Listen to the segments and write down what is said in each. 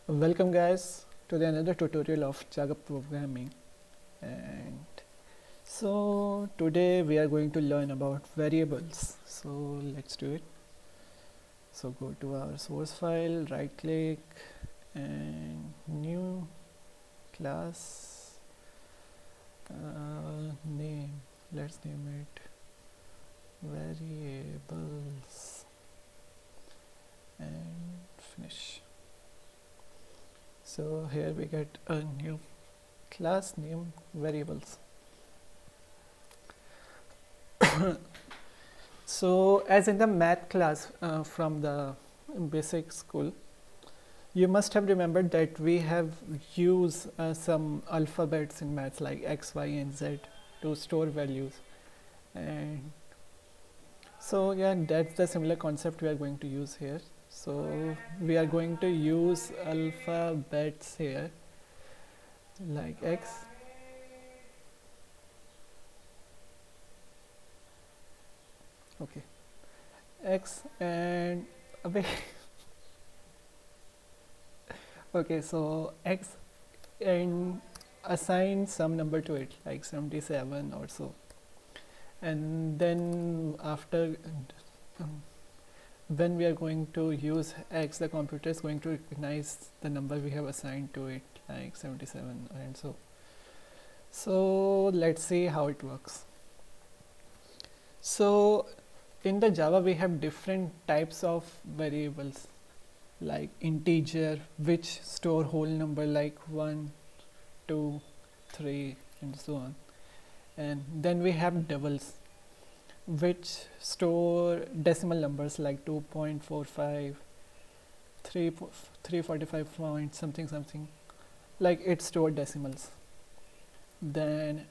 Welcome guys to another tutorial of Java programming, and so today we are going to learn about variables. So let's do it. So go to our source file, right click and new class, name, let's name it variables and finish. So here we get a new class name variables. So as in the math class from the basic school, you must have remembered that we have used some alphabets in maths like x, y and z to store values, and so yeah, that's the similar concept we are going to use here. So we are going to use alphabets here like x, okay, x and wait, okay, so x and assign some number to it like 77 or so, and then after when we are going to use x, the computer is going to recognize the number we have assigned to it like 77 and so let's see how it works. So in the Java we have different types of variables like integer, which store whole number like 1, 2, 3 and so on, and then we have doubles, which store decimal numbers like 2.45, 345 point something, like it stored decimals. Then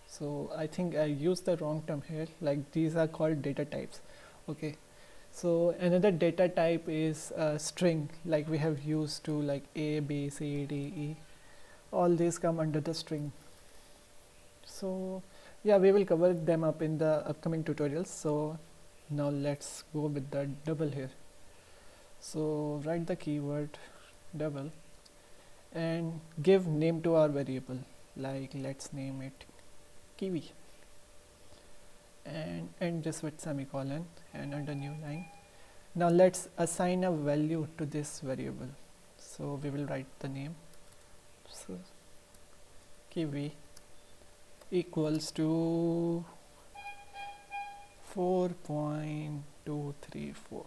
so I think I used the wrong term here, like these are called data types. Okay, so another data type is string, like we have used to like a, b, c, d, e, all these come under the string. So yeah, we will cover them up in the upcoming tutorials. So now let's go with the double here. So write the keyword double and give name to our variable, like let's name it kiwi, and end this with semicolon and under new line. Now let's assign a value to this variable. So we will write the name, so kiwi equals to 4.234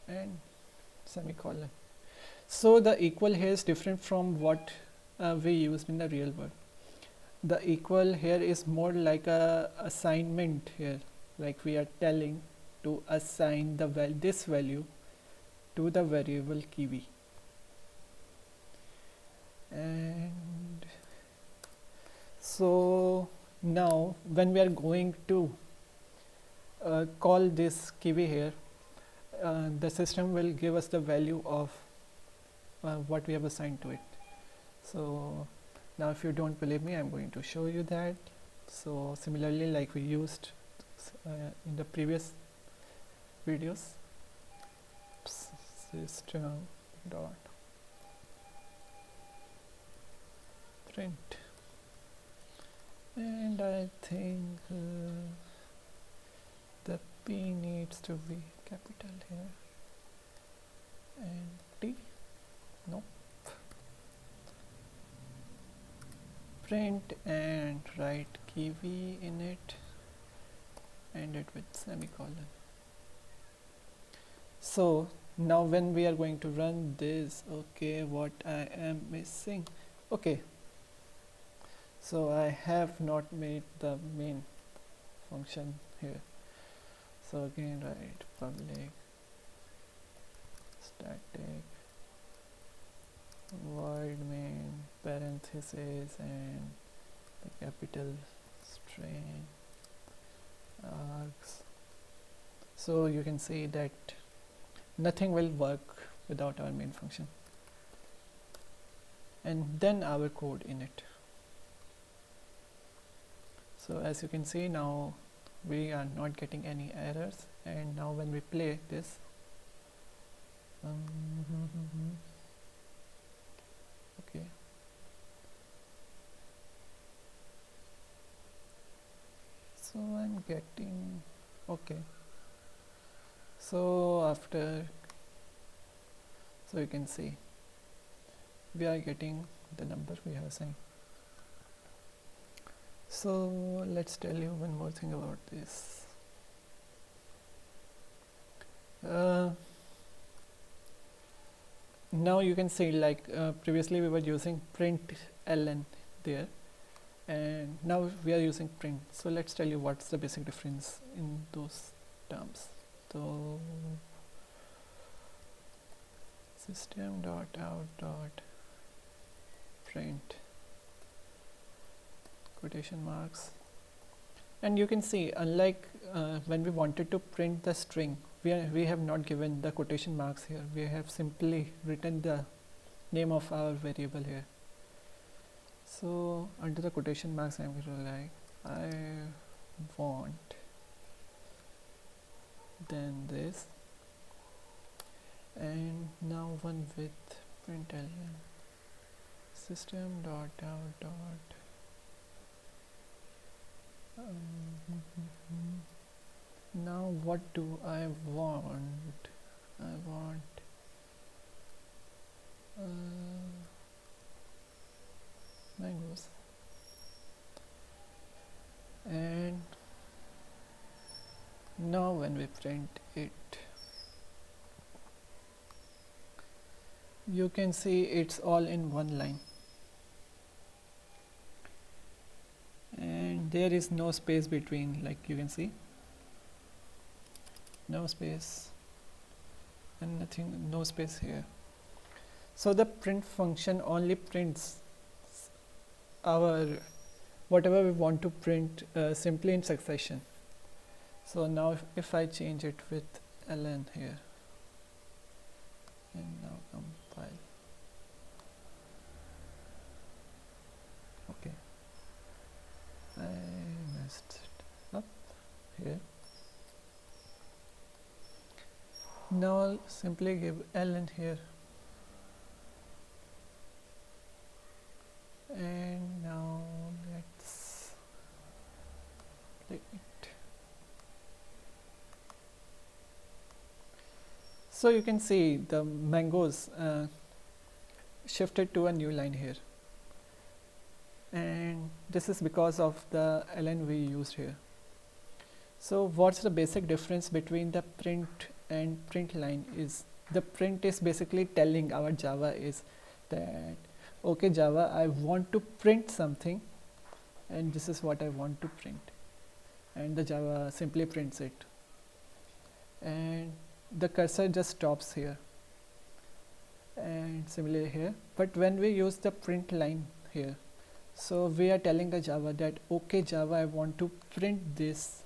and semicolon. So the equal here is different from what we used in the real world. The equal here is more like a assignment here, like we are telling to assign the this value to the variable kiwi. And so now when we are going to call this kiwi here, the system will give us the value of what we have assigned to it. So now if you don't believe me, I'm going to show you that. So similarly, like we used in the previous videos, system dot print, and I think the P needs to be capital here and T, no, print and write kiwi in it, end it with semicolon. So now when we are going to run this, okay, what I am missing, okay, so I have not made the main function here. So again write public static void main parenthesis and the capital string args. So you can see that nothing will work without our main function, and then our code in it. So as you can see, now we are not getting any errors, and now when we play this, Okay, so I'm getting, okay, so after, so you can see we are getting the number we have assigned. So let's tell you one more thing about this. Now you can see, like previously we were using print ln there, and now we are using print. So let's tell you what's the basic difference in those terms. So system dot out dot print quotation marks, and you can see, unlike when we wanted to print the string, we have not given the quotation marks here. We have simply written the name of our variable here. So under the quotation marks, I'm going to like I want, then this, and now one with println system dot out dot now what do I want? I want mangoes, and now when we print it, you can see it's all in one line, and there is no space between, like you can see, no space and nothing, no space here. So the print function only prints our whatever we want to print simply in succession. So now if I change it with ln here and now compile, okay, I messed it up here. Now I'll simply give ln here, and now let's play it. So you can see the mangoes shifted to a new line here, and this is because of the ln we used here. So what's the basic difference between the print and print line is, the print is basically telling our Java is that, okay Java, I want to print something and this is what I want to print, and the Java simply prints it, and the cursor just stops here, and similarly here. But when we use the print line here, so we are telling the Java that, okay Java, I want to print this,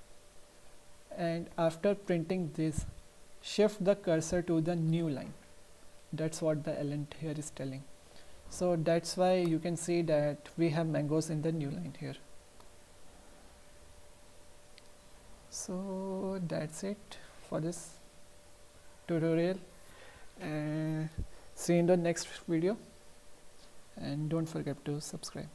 and after printing this, shift the cursor to the new line. That's what the ln here is telling. So that's why you can see that we have mangoes in the new line here. So that's it for this tutorial, and see you in the next video, and don't forget to subscribe.